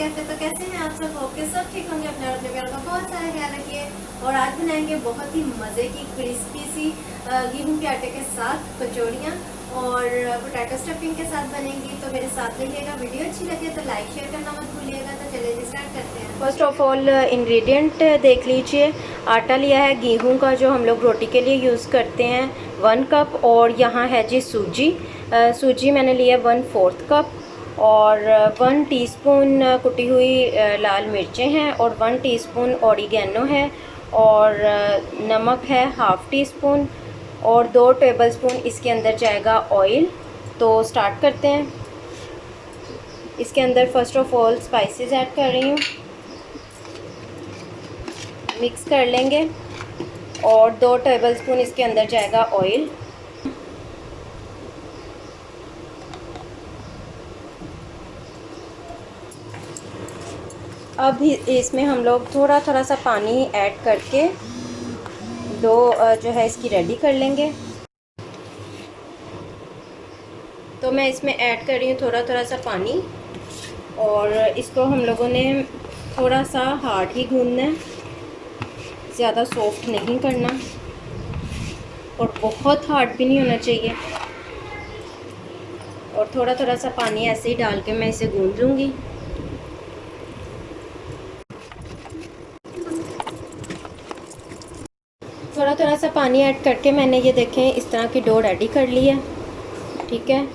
कैसे तो कैसे हैं आप सब? होके सब ठीक होंगे। अपने प्यार का बहुत सारा ख्याल रखिए। और आज बनाएंगे बहुत ही मज़े की क्रिस्पी सी गेहूं के आटे के साथ कचौड़ियाँ और पोटैटो स्टफिंग के साथ बनेंगी। तो मेरे साथ रहिएगा। वीडियो अच्छी लगे तो लाइक शेयर करना मत भूलिएगा। तो चलिए स्टार्ट करते हैं। फर्स्ट ऑफ ऑल इंग्रेडिएंट देख लीजिए। आटा लिया है गेहूं का जो हम लोग रोटी के लिए यूज़ करते हैं 1 कप। और यहाँ है जी सूजी। सूजी मैंने लिया 1/4 कप। और 1 टीस्पून कुटी हुई लाल मिर्चें हैं और 1 टीस्पून ऑरिगेनो है। और नमक है 1/2 टीस्पून। और 2 टेबलस्पून इसके अंदर जाएगा ऑयल। तो स्टार्ट करते हैं। इसके अंदर first of all spices add कर रही हूँ, मिक्स कर लेंगे। और 2 टेबलस्पून इसके अंदर जाएगा ऑयल। अब इसमें हम लोग थोड़ा थोड़ा सा पानी ऐड करके डो जो है इसकी रेडी कर लेंगे। तो मैं इसमें ऐड कर रही हूँ थोड़ा थोड़ा सा पानी। और इसको हम लोगों ने थोड़ा सा हार्ड ही गूंदना है, ज़्यादा सॉफ्ट नहीं करना और बहुत हार्ड भी नहीं होना चाहिए। और थोड़ा थोड़ा सा पानी ऐसे ही डाल के मैं इसे गूंद लूँगी। थोड़ा थोड़ा सा पानी ऐड करके मैंने ये देखें इस तरह की डो रेडी कर ली है। ठीक है,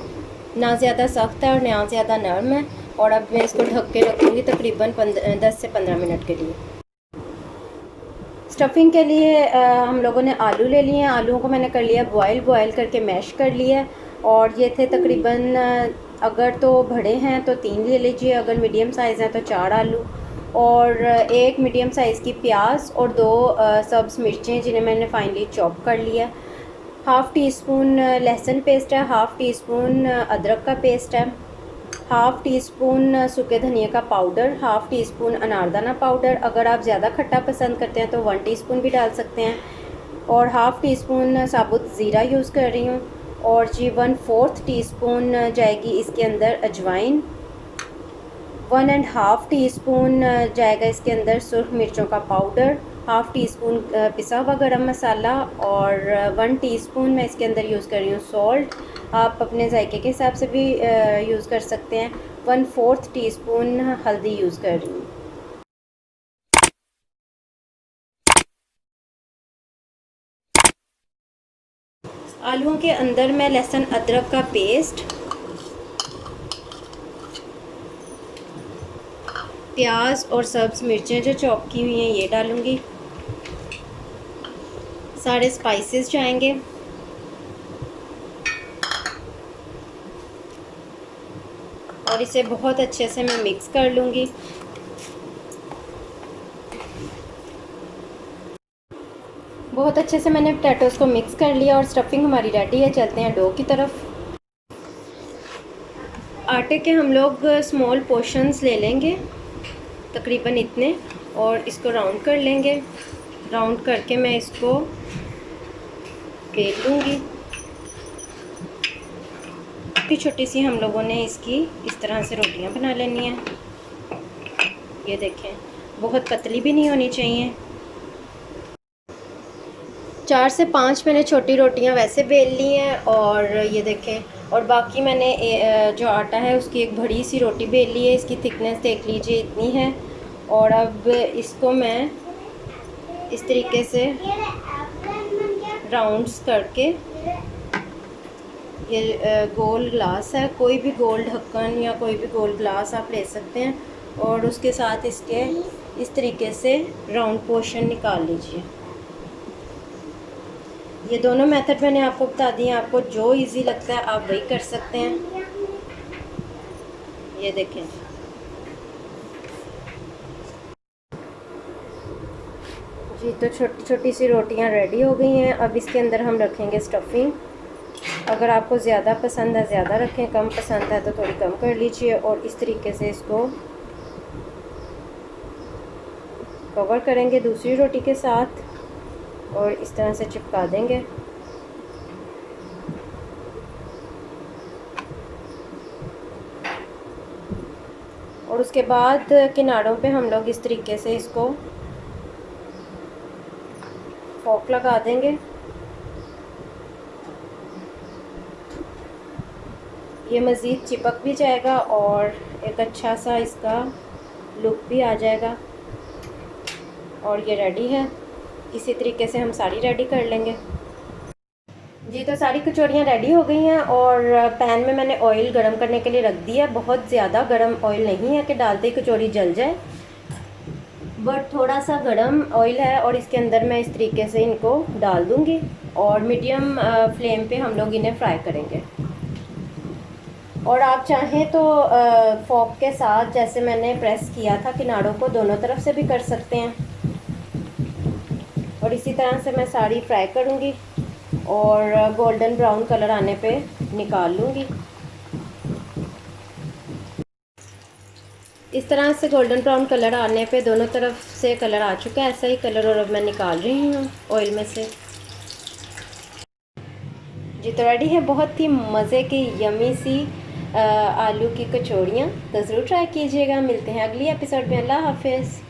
ना ज़्यादा सख्त है और ना ज़्यादा नरम है। और अब मैं इसको ढक के रखूँगी तकरीबन 10 से 15 मिनट के लिए। स्टफिंग के लिए हम लोगों ने आलू ले लिए हैं। आलूओं को मैंने कर लिया बॉयल करके मैश कर लिया। और ये थे तकरीबन अगर तो बड़े हैं तो 3 ले लीजिए, अगर मीडियम साइज़ हैं तो 4 आलू। और 1 मीडियम साइज़ की प्याज और 2 सब्ज़ मिर्चें जिन्हें मैंने फाइनली चॉप कर लिया। 1/2 टीस्पून लहसुन पेस्ट है, 1/2 टीस्पून अदरक का पेस्ट है, 1/2 टीस्पून सूखे धनिया का पाउडर, 1/2 टीस्पून अनारदाना पाउडर। अगर आप ज़्यादा खट्टा पसंद करते हैं तो 1 टीस्पून भी डाल सकते हैं। और 1/2 टीस्पून साबुत ज़ीरा यूज़ कर रही हूँ। और जी 1/4 टीस्पून जाएगी इसके अंदर अजवाइन। 1.5 टीस्पून जाएगा इसके अंदर सुर्ख मिर्चों का पाउडर, 1/2 टीस्पून पिसा हुआ गरम मसाला। और 1 टीस्पून मैं इसके अंदर यूज़ कर रही हूँ सॉल्ट। आप अपने जायके के हिसाब से भी यूज़ कर सकते हैं। 1/4 टीस्पून हल्दी यूज़ कर रही हूँ। आलूओं के अंदर मैं लहसुन अदरक का पेस्ट, प्याज और सब्ज़ मिर्चें जो चॉप की हुई हैं ये डालूँगी। सारे स्पाइसेस जाएंगे। और इसे बहुत अच्छे से मैं मिक्स कर लूँगी। बहुत अच्छे से मैंने पोटैटोज़ को मिक्स कर लिया और स्टफिंग हमारी रेडी है। चलते हैं डो की तरफ। आटे के हम लोग स्मॉल पोर्शंस ले लेंगे तकरीबन इतने, और इसको राउंड कर लेंगे। राउंड करके मैं इसको बेल लूँगी। छोटी छोटी सी हम लोगों ने इसकी इस तरह से रोटियां बना लेनी है। ये देखें, बहुत पतली भी नहीं होनी चाहिए। 4 से 5 मैंने छोटी रोटियां वैसे बेल ली हैं। और ये देखें, और बाकी मैंने जो आटा है उसकी एक बड़ी सी रोटी बेल ली है। इसकी थिकनेस देख लीजिए इतनी है। और अब इसको मैं इस तरीके से राउंड्स करके, ये गोल ग्लास है, कोई भी गोल ढक्कन या कोई भी गोल ग्लास आप ले सकते हैं। और उसके साथ इसके इस तरीके से राउंड पोर्शन निकाल लीजिए। ये दोनों मेथड मैंने आपको बता दिए। आपको जो इजी लगता है आप वही कर सकते हैं। ये देखें, जी तो छोटी छोटी सी रोटियां रेडी हो गई हैं। अब इसके अंदर हम रखेंगे स्टफिंग। अगर आपको ज़्यादा पसंद है ज़्यादा रखें, कम पसंद है तो थोड़ी कम कर लीजिए। और इस तरीके से इसको कवर करेंगे दूसरी रोटी के साथ और इस तरह से चिपका देंगे। और उसके बाद किनारों पे हम लोग इस तरीके से इसको फोक लगा देंगे। ये मज़ीद चिपक भी जाएगा और एक अच्छा सा इसका लुक भी आ जाएगा। और ये रेडी है। इसी तरीके से हम सारी रेडी कर लेंगे। जी तो सारी कचौड़ियाँ रेडी हो गई हैं और पैन में मैंने ऑयल गरम करने के लिए रख दिया। बहुत ज़्यादा गरम ऑयल नहीं है कि डालते ही कचौड़ी जल जाए, बट थोड़ा सा गरम ऑयल है। और इसके अंदर मैं इस तरीके से इनको डाल दूँगी और मीडियम फ्लेम पे हम लोग इन्हें फ्राई करेंगे। और आप चाहें तो फोक के साथ जैसे मैंने प्रेस किया था किनारों को, दोनों तरफ से भी कर सकते हैं। और इसी तरह से मैं सारी फ्राई करूँगी और गोल्डन ब्राउन कलर आने पे निकाल लूँगी। इस तरह से गोल्डन ब्राउन कलर आने पे दोनों तरफ से कलर आ चुका है, ऐसा ही कलर। और अब मैं निकाल रही हूँ ऑयल में से। जी तो रेडी है बहुत ही मज़े की यमी सी आलू की कचौड़ियाँ। तो ज़रूर ट्राई कीजिएगा। मिलते हैं अगली एपिसोड में। अल्लाह हाफिज़।